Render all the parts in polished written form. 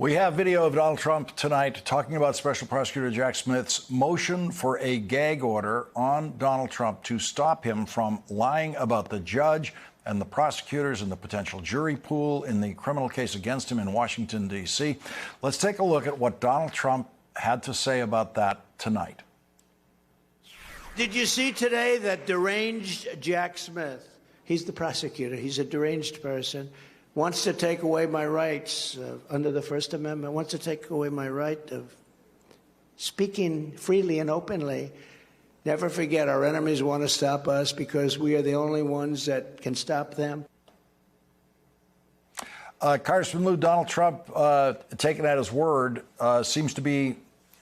We have video of Donald Trump tonight talking about Special Prosecutor Jack Smith's motion for a gag order on Donald Trump to stop him from lying about the judge and the prosecutors and the potential jury pool in the criminal case against him in Washington, D.C. Let's take a look at what Donald Trump had to say about that tonight. Did you see today that deranged Jack Smith? He's the prosecutor. He's a deranged person. Wants to take away my rights under the First Amendment, wants to take away my right of speaking freely and openly. Never forget, our enemies want to stop us because we are the only ones that can stop them. Congressman Lou, Donald Trump, taken at his word, seems to be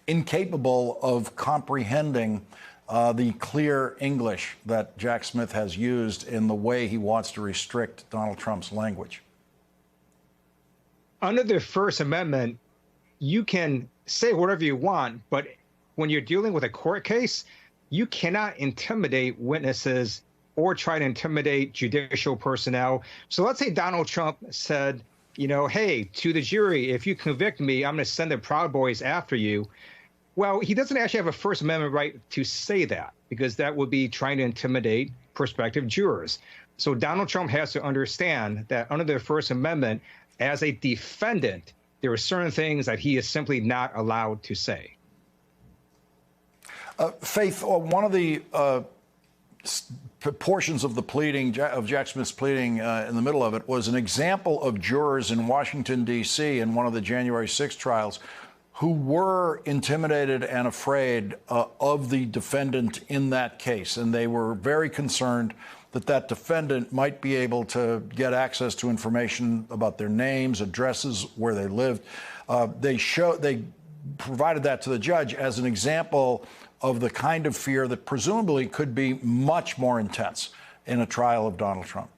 incapable of comprehending the clear English that Jack Smith has used in the way he wants to restrict Donald Trump's language. Under the First Amendment, you can say whatever you want, but when you're dealing with a court case, you cannot intimidate witnesses or try to intimidate judicial personnel. So let's say Donald Trump said, hey, to the jury, if you convict me, I'm going to send the Proud Boys after you. Well, he doesn't actually have a First Amendment right to say that, because that would be trying to intimidate prospective jurors. So Donald Trump has to understand that under the First Amendment, as a defendant, there are certain things that he is simply not allowed to say. Faith, one of the portions of the pleading, of Jack Smith's pleading in the middle of it, was an example of jurors in Washington, D.C. in one of the January 6th trials who were intimidated and afraid of the defendant in that case. And they were very concerned that that defendant might be able to get access to information about their names, addresses, where they lived. They provided that to the judge as an example of the kind of fear that presumably could be much more intense in a trial of Donald Trump.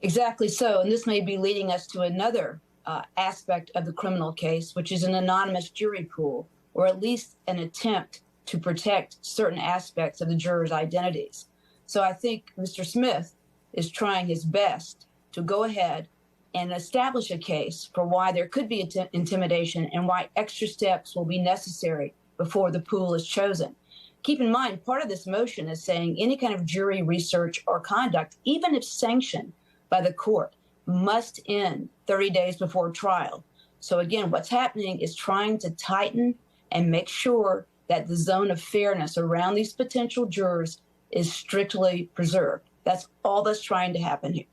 Exactly so. And this may be leading us to another aspect of the criminal case, which is an anonymous jury pool, or at least an attempt to protect certain aspects of the jurors' identities. So I think Mr. Smith is trying his best to go ahead and establish a case for why there could be intimidation and why extra steps will be necessary before the pool is chosen. Keep in mind, part of this motion is saying any kind of jury research or conduct, even if sanctioned by the court, must end 30 days before trial. So again, what's happening is trying to tighten and make sure that the zone of fairness around these potential jurors is strictly preserved. That's all that's trying to happen here.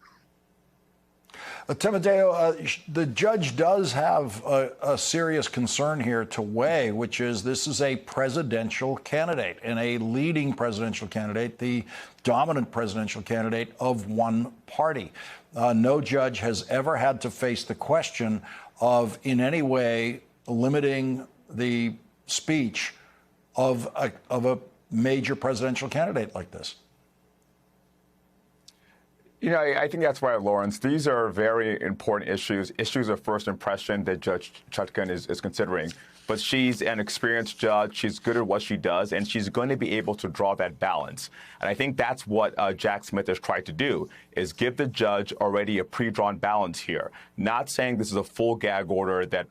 Timoteo, the judge does have a serious concern here to weigh, which is this is a presidential candidate and a leading presidential candidate, the dominant presidential candidate of one party. No judge has ever had to face the question of in any way limiting the speech of a major presidential candidate like this. I think that's right, Lawrence. These are very important issues of first impression that Judge Chutkan is considering. But she's an experienced judge. She's good at what she does, and she's going to be able to draw that balance. And I think that's what Jack Smith has tried to do, is give the judge already a pre-drawn balance here. Not saying this is a full gag order that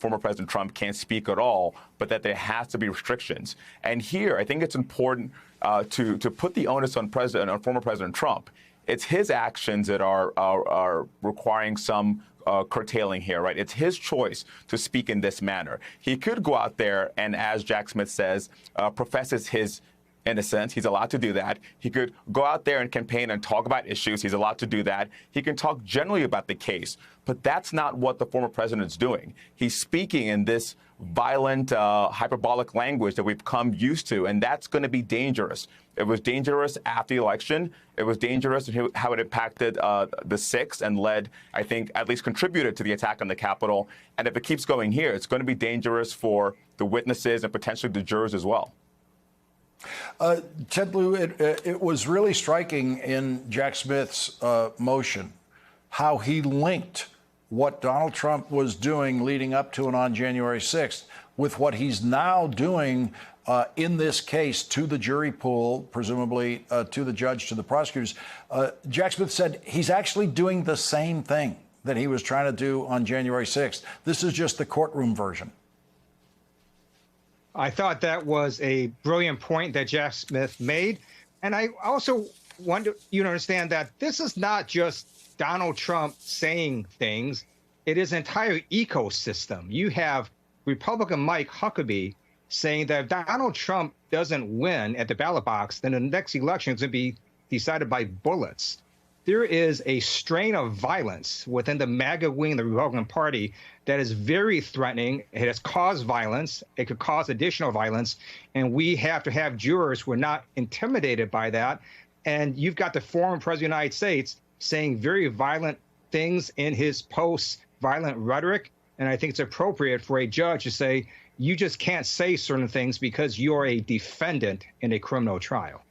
former President Trump can't speak at all, but that there has to be restrictions. And here, I think it's important to put the onus on former President Trump. It's his actions that are requiring some curtailing here, right? It's his choice to speak in this manner. He could go out there and, as Jack Smith says, professes his innocence. He's allowed to do that. He could go out there and campaign and talk about issues. He's allowed to do that. He can talk generally about the case. But that's not what the former president's doing. He's speaking in this violent, hyperbolic language that we've come used to, and that's going to be dangerous. It was dangerous after the election. It was dangerous in how it impacted the 6th and led, I think, at least contributed to the attack on the Capitol. And if it keeps going here, it's going to be dangerous for the witnesses and potentially the jurors as well. Ted Lieu, it was really striking in Jack Smith's motion how he linked what Donald Trump was doing leading up to and on January 6th with what he's now doing in this case to the jury pool, presumably to the judge, to the prosecutors. Jack Smith said he's actually doing the same thing that he was trying to do on January 6th. This is just the courtroom version. I thought that was a brilliant point that Jack Smith made. And I also want you to understand that this is not just Donald Trump saying things. It is an entire ecosystem. You have Republican Mike Huckabee saying that if Donald Trump doesn't win at the ballot box, then the next election is going to be decided by bullets. There is a strain of violence within the MAGA wing of the Republican Party that is very threatening. It has caused violence. It could cause additional violence. And we have to have jurors who are not intimidated by that. And you've got the former president of the United States saying very violent things in his post-violent rhetoric. And I think it's appropriate for a judge to say, you just can't say certain things because you're a defendant in a criminal trial.